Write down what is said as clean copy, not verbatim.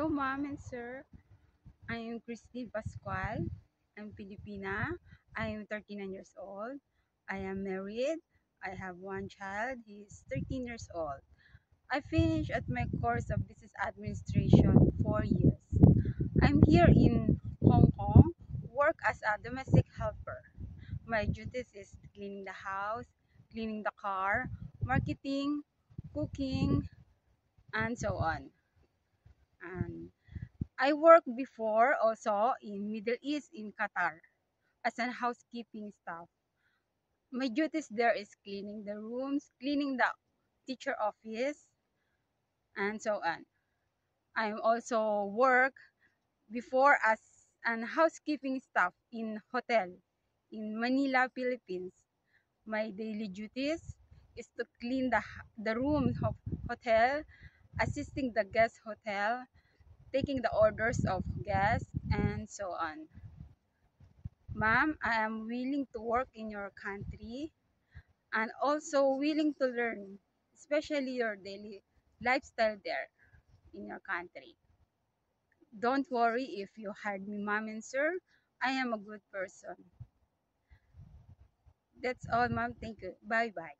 Hello, ma'am and sir. I am Christine Pascual. I'm Filipina. I am 39 years old. I am married. I have one child. He is 13 years old. I finished at my course of business administration 4 years. I'm here in Hong Kong, work as a domestic helper. My duties is cleaning the house, cleaning the car, marketing, cooking, and so on. And I worked before also in Middle East in Qatar as a housekeeping staff. My duties there is cleaning the rooms, cleaning the teacher office, and so on. I also work before as an housekeeping staff in hotel in Manila, Philippines. My daily duties is to clean the room of hotel, assisting the guest hotel, taking the orders of guests, and so on. Ma'am, I am willing to work in your country and also willing to learn, especially your daily lifestyle there in your country. Don't worry if you hired me, ma'am and sir. I am a good person. That's all, ma'am. Thank you. Bye bye.